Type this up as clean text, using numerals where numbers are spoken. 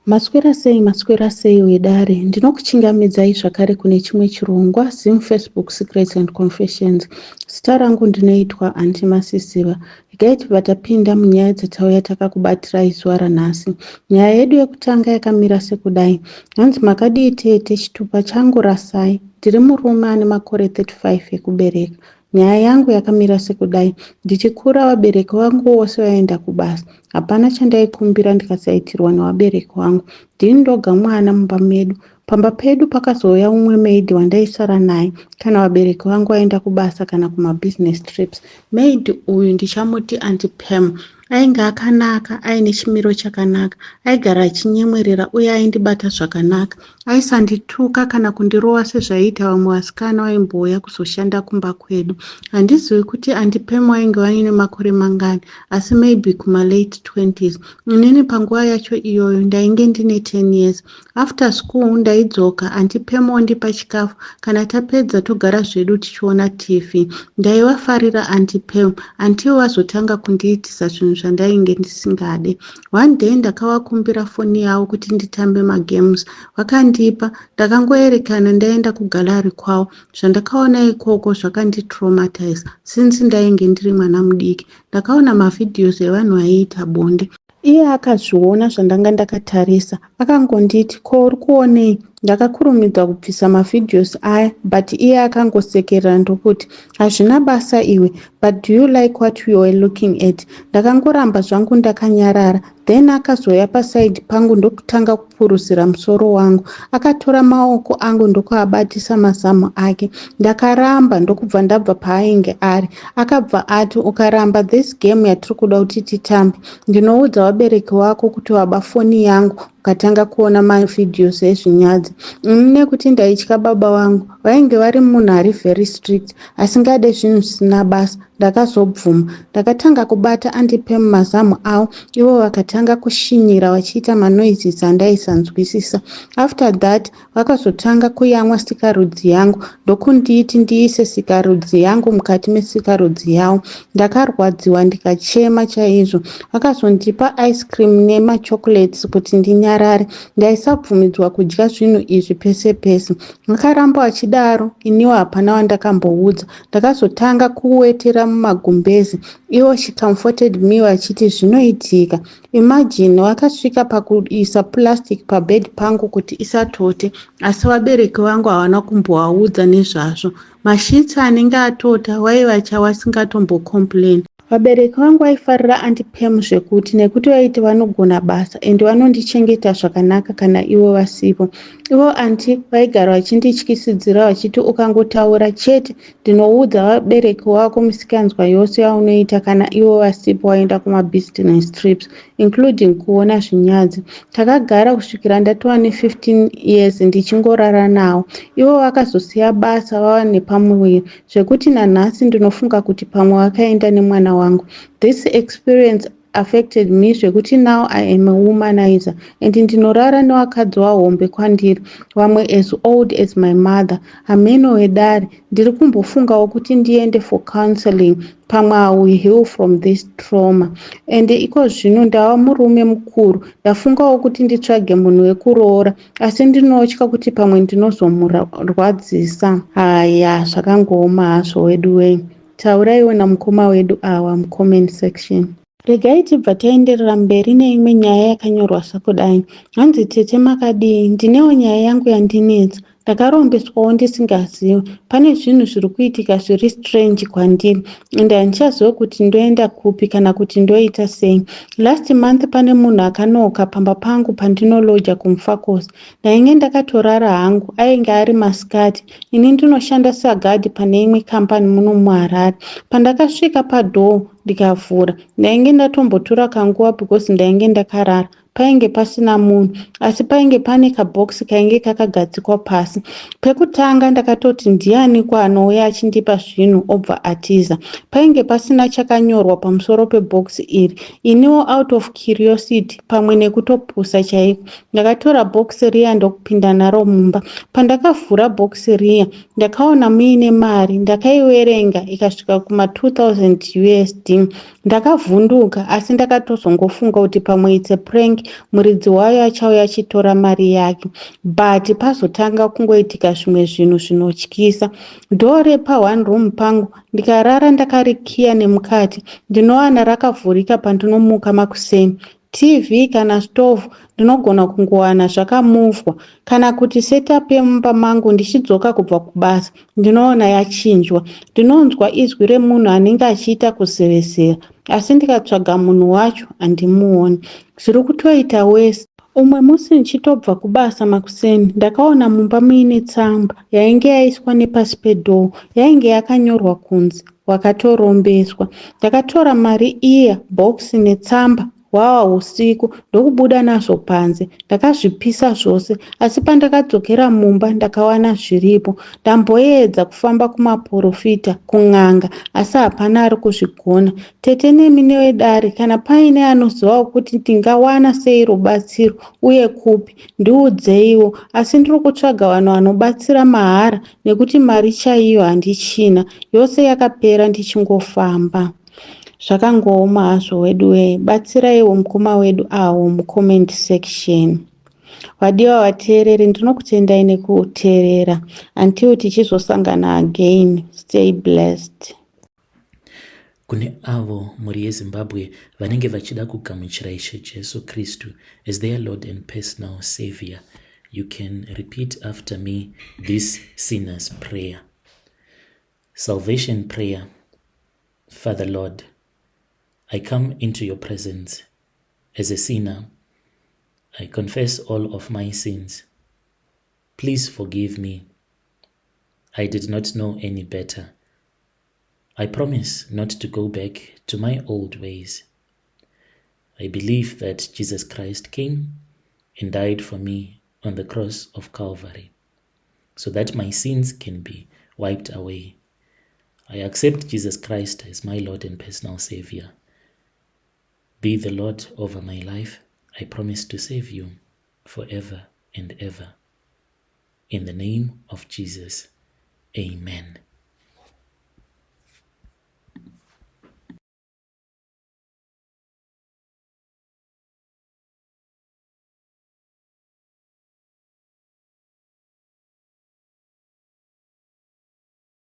Maswera sei wedare, ndinokuchingamidzai zvakare kune chimwe chirongwa Zim Facebook Secrets and Confessions. Zita rangu ndinoitwa Anti Masisiva. Regai tibva tapinda munyaya dzatauya takakubatirai zuva ranhasi. Nyaya yedu yekutanga yakamira sekudai. Hanzi makadii tete, chitupa changu rasai. Ndiri murume ane makore 35 ekubereka. Nyaya yangu yakamira sekudai. Ndichikura vabereki vangu vose vaenda kubasa. Hapana chandaikumbira ndikasaitirwa nevabereki vangu. Ndini ndoga mwana mumba medu. Pamba pedu pakazouya umwe maid wandaisara naye kana vabereki vangu vaenda kubasa kana kumabusiness trips. Maid uyu ndichamuti Aunty Pam. Ainge akanaka, aine chimiro chakanaka, aigara achinyemwerera uye aindibata zvakanaka. Aisandituka kana kundirova sezvaiita vamwe vasikana vaimbouya kuzoshanda kumba kwedu. Handizivi kuti Aunty Pam vainge vaine makore mangani, asi maybe kuma late 20s. Inini panguva yacho iyoyo ndainge ndine 10 years. After school ndaidzoka, Aunty Pam wandipa chikafu, kana tapedza togara zvedu tichiona TV. Ndaivafarira Aunty Pam, until vazotanga kundiitisa zvinhu zvandainge ndisingade. One day ndakavakumbira foni yavo kuti nditambe magames. Vakandipa, ndakangoerekana ndaenda kugalari kwavo. Zvandakaona ikoko zvakanditraumatize since ndainge ndiri mwana mudiki. Ndakaona mavideos evanhu vaiita bonde. Iye akazviona zvandanga ndakatarisa, akangonditi, ko uri kuonei? Ndakakurumidza kubvisa mavideos aya, but iye akangosekerera ndokuti, hazvina basa iwe, but do you like what you were looking at? Ndakangoramba zvangu ndakanyarara. Then akazoya paside pangu ndokutanga kupurusira musoro wangu. Akatora maoko angu ndokuabatisa mazamu ake. Ndakaramba ndokubva ndabva paainge ari. Akabva ati, ukaramba this game yatiri kuda kuti titambe, ndinoudza vabereki vako kuti waba foni yangu ukatanga kuona mavideos ezvinyadzi. Nekuti ndaitya baba vangu, vainge vari munhu ari very strict, asingade zvinhu zvisina basa. Ndakazobvuma. Ndakatanga kubata Aunty Pam mazamu avo, ivo vakatanga kushinyira vachiita manoizes andaisanzwisisa. After that, vakazotanga kuyamwa sikarudzi yangu, ndokunditi ndiise sikarudzi yangu mukati mesikarudzi yavo. Ndakarwadziwa ndikachema chaizvo. Vakazondipa ice cream nemachocolates kuti ndinyarare. Ndaisabvumidzwa kudya zvinhu izvi pese pese. Vakaramba vachidaro, iniwo hapana wandakamboudza. Ndakazotanga kuwetera mumagumbezi. Ivo she comforted me vachiti zvinoitika. Imagine vakasvika pakuisa plastic pabed pangu kuti isatote, asi vabereki vangu havana kumbovaudza nezvazvo. Mashitsi anenge atota vaiva chawasingatombo-complain. Vabereki vangu vaifarira Aunty Pam zvekuti nekuti vaiti vanogona basa ende vanondichengeta zvakanaka kana ivo vasipo. Ivo anti vaigara vachindityisidzira vachiti ukangotaura chete ndinoudza vabereki vako misikanzwa yose yaunoita kana ivo vasipo vaenda kumabusiness trips, including kuona zvinyadzi. Takagara kusvikira ndatova ne15 years ndichingorara navo. Ivo vakazosiya basa vava nepamuviri zvekuti nanhasi ndinofunga kuti pamwe vakaenda nemwana wangu. This experience affected me zvekuti now I am a womanizer and ndinorara nevakadzi vahombe kwandiri, vamwe as old as my mother. Ameno wedare, ndiri kumbofungawo kuti ndiende for counseling, pamwe I will heal from this trauma. Ende iko zvino ndava murume mukuru, ndafungawo kuti nditsvage munhu wekuroora, asi ndinotya kuti pamwe ndinozomurwadzisa. Haya, zvakangooma hazvo wedu wei. Tauraiwo namukoma wedu awa mucomment section. Regai tibva taenderera mberi neimwe nyaya yakanyorwa sakudai. Hanzi tete makadii, ndinewo nyaya yangu yandinetsa. Ndakarombeswawo ndisingazivi. Pane zvinhu zviri kuitika zviri strange kwandiri ende handichazivi kuti ndoenda kupi kana kuti ndoita sei. Last month pane munhu akanoka pamba pangu pandinolodya kumufakos. Ndainge ndakatorara hangu, ainge ari masikati. Ini ndinoshanda sagadi pane imwe kambani muno muHarare. Pandakasvika padoo ndikavhura, ndainge ndatombotora kanguva because ndainge ndakarara. Painge pasina munhu, asi painge pane kabhokisi kainge kakagadzikwa pasi. Pekutanga ndakatoti ndianiko anouya achindipa zvinhu obva atiza. Painge pasina chakanyorwa pamusoro pebhokisi iri. Iniwo out of curiosity pamwe nekutopusa chaiko, ndakatora bhokisi riya ndokupinda naro mumba. Pandakavhura bhokisi riya, ndakaona muine mari. Ndakaiverenga ikasvika kuma 2000 USD. Ndakavhunduka, asi ndakatozongofunga kuti pamwe it's a prank bhengi, muridzi wayo achauya achitora mari yake. But pazotanga kungoitika zvimwe zvinhu zvinotyisa. Dhoo repa1 room pangu ndikarara ndakarikiya nemukati, ndinowana rakavhurika pandinomuka makuseni. TV kana stovhu ndinogona kungowana zvakamuvhwa, kana kuti setup yemumba mangu ndichidzoka kubva kubasa ndinoona yachinjwa. Ndinonzwa izwi remunhu anenge achiita kuzevesera, asi ndikatsvaga munhu wacho handimuoni. Zviri kutoita wese. Umwe musi ndichitobva kubasa makuseni, ndakaona mumba muine tsamba yainge yaiswa nepasi pedhoo. Yainge yakanyorwa kunzi wakatorombeswa. Ndakatora mari iya, bhokisi netsamba usiku ndokubuda nazvo panze. Ndakazvipisa zvose, asi pandakadzokera mumba ndakawana zviripo. Ndamboedza kufamba kumaprofita, kun'anga, asi hapana ari kuzvigona. Tete nemi newedare, kana paine anozivawo kuti ndingawana sei rubatsiro uye kupi, ndiudzeiwo. Asi ndiri kutsvaga vanhu vanobatsira mahara nekuti mari chaiyo handichina. Yose yakapera ndichingofamba. Zvakangooma hazvo wedu wee, batsiraiwo mukoma wedu awo mucomment section. Vadiwa vateereri, ndinokutendai nekuteerera. Until tichizosangana again, stay blessed. Kune avo muri yeZimbabwe vanenge vachida kugamuchira Ishe Jesu Kristu as their Lord and personal Savior, you can repeat after me this sinner's prayer. Salvation prayer. Father Lord, I come into your presence as a sinner. I confess all of my sins. Please forgive me. I did not know any better. I promise not to go back to my old ways. I believe that Jesus Christ came and died for me on the cross of Calvary so that my sins can be wiped away. I accept Jesus Christ as my Lord and personal Savior. Be the Lord over my life. I promise to save you forever and ever. In the name of Jesus, amen.